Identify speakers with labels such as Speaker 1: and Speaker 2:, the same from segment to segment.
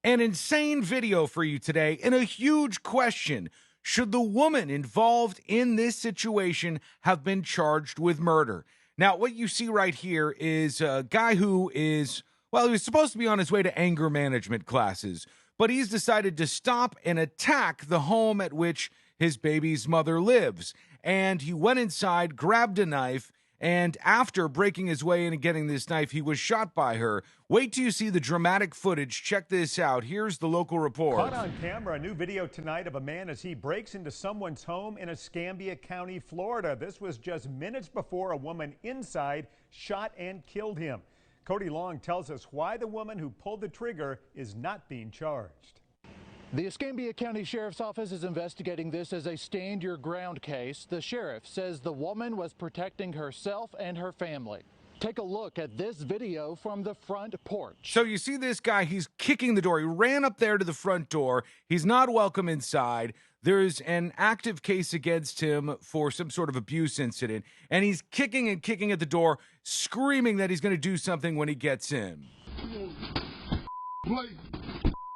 Speaker 1: An insane video for you today and a huge question. Should the woman involved in this situation have been charged with murder? Now, what you see right here is a guy who is, well, he was supposed to be on his way to anger management classes, but he's decided to stop and attack the home at which his baby's mother lives. And he went inside, grabbed a knife, and after breaking his way in and getting this knife, he was shot by her. Wait till you see the dramatic footage. Check this out. Here's the local report.
Speaker 2: Caught on camera, a new video tonight of a man as he breaks into someone's home in Escambia County, Florida. This was just minutes before a woman inside shot and killed him. Cody Long tells us why the woman who pulled the trigger is not being charged.
Speaker 3: The Escambia County Sheriff's Office is investigating this as a stand your ground case. The sheriff says the woman was protecting herself and her family. Take a look at this video from the front porch.
Speaker 1: So you see this guy, he's kicking the door. He ran up there to the front door. He's not welcome inside. There's an active case against him for some sort of abuse incident. And he's kicking and kicking at the door, screaming that he's going to do something when he gets in.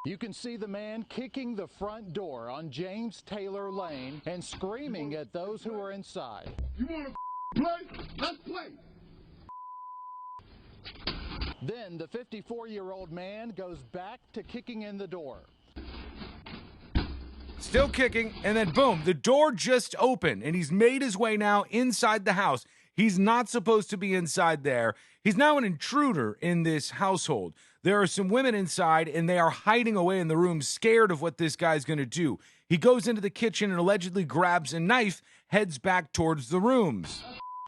Speaker 3: You can see the man kicking the front door on James Taylor Lane and screaming at those who are inside.
Speaker 4: You want to play? Let's play.
Speaker 3: Then the 54-year-old man goes back to kicking in the door.
Speaker 1: Still kicking, and then boom, the door just opened, and he's made his way now inside the house. He's not supposed to be inside there. He's now an intruder in this household. There are some women inside, and they are hiding away in the room, scared of what this guy's going to do. He goes into the kitchen and allegedly grabs a knife, heads back towards the rooms.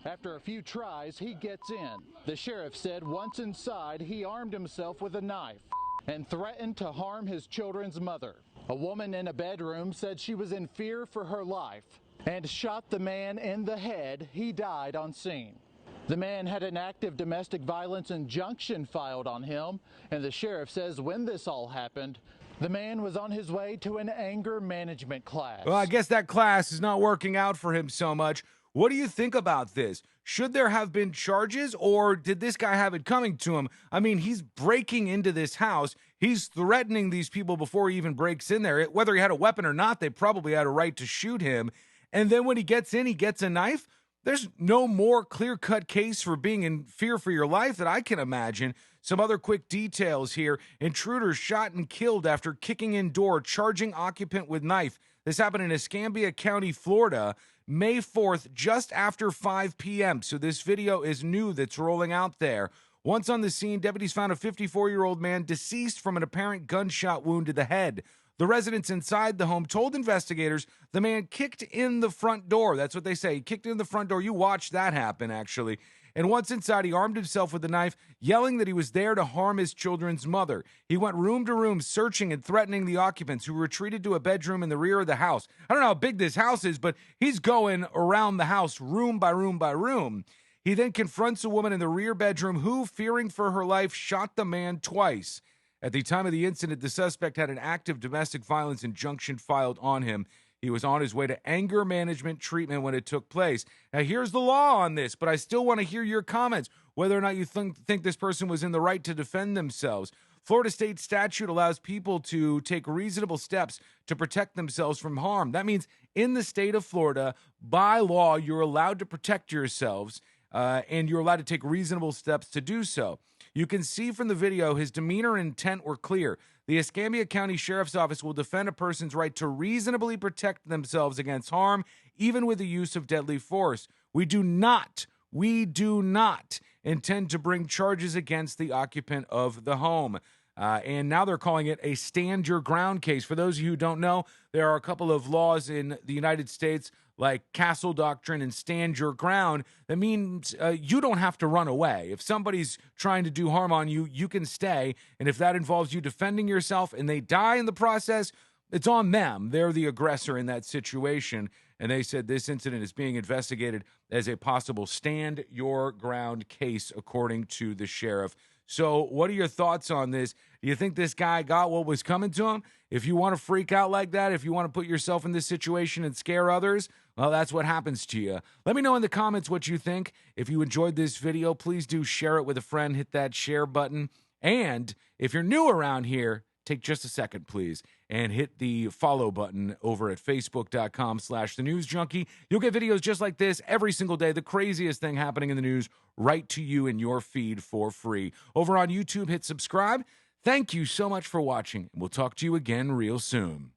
Speaker 3: After a few tries, he gets in. The sheriff said once inside, he armed himself with a knife and threatened to harm his children's mother. A woman in a bedroom said she was in fear for her life and shot the man in the head. He died on scene. The man had an active domestic violence injunction filed on him, and the sheriff says when this all happened, the man was on his way to an anger management class.
Speaker 1: Well, I guess that class is not working out for him so much. What do you think about this? Should there have been charges, or did this guy have it coming to him? I mean, he's breaking into this house. He's threatening these people before he even breaks in there. Whether he had a weapon or not, they probably had a right to shoot him. And then when he gets in, he gets a knife. There's no more clear-cut case for being in fear for your life that I can imagine. Some other quick details here. Intruder shot and killed after kicking in door, charging occupant with knife. This happened in Escambia County, Florida, May 4th, just after 5 p.m. So this video is new that's rolling out there. Once on the scene, deputies found a 54-year-old man deceased from an apparent gunshot wound to the head. The residents inside the home told investigators the man kicked in the front door. That's what they say. He kicked in the front door. You watched that happen, actually. And once inside, he armed himself with a knife, yelling that he was there to harm his children's mother. He went room to room, searching and threatening the occupants, who retreated to a bedroom in the rear of the house. I don't know how big this house is, but he's going around the house, room by room by room. He then confronts a woman in the rear bedroom who, fearing for her life, shot the man twice. At the time of the incident, the suspect had an active domestic violence injunction filed on him. He was on his way to anger management treatment when it took place. Now, here's the law on this, but I still want to hear your comments, whether or not you think this person was in the right to defend themselves. Florida state statute allows people to take reasonable steps to protect themselves from harm. That means in the state of Florida, by law, you're allowed to protect yourselves, and you're allowed to take reasonable steps to do so. You can see from the video his demeanor and intent were clear. The Escambia County Sheriff's Office will defend a person's right to reasonably protect themselves against harm, even with the use of deadly force. We do not intend to bring charges against the occupant of the home. And now they're calling it a stand your ground case. For those of you who don't know, there are a couple of laws in the United States like Castle Doctrine and stand your ground. That means you don't have to run away. If somebody's trying to do harm on you, you can stay. And if that involves you defending yourself and they die in the process, it's on them. They're the aggressor in that situation. And they said this incident is being investigated as a possible stand your ground case, according to the sheriff. So what are your thoughts on this? Do you think this guy got what was coming to him? If you want to freak out like that, if you want to put yourself in this situation and scare others, well, that's what happens to you. Let me know in the comments what you think. If you enjoyed this video, please do share it with a friend. Hit that share button. And if you're new around here, take just a second, please, and hit the follow button over at facebook.com/thenewsjunkie. You'll get videos just like this every single day, the craziest thing happening in the news right to you in your feed for free. Over on YouTube, hit subscribe. Thank you so much for watching. We'll talk to you again real soon.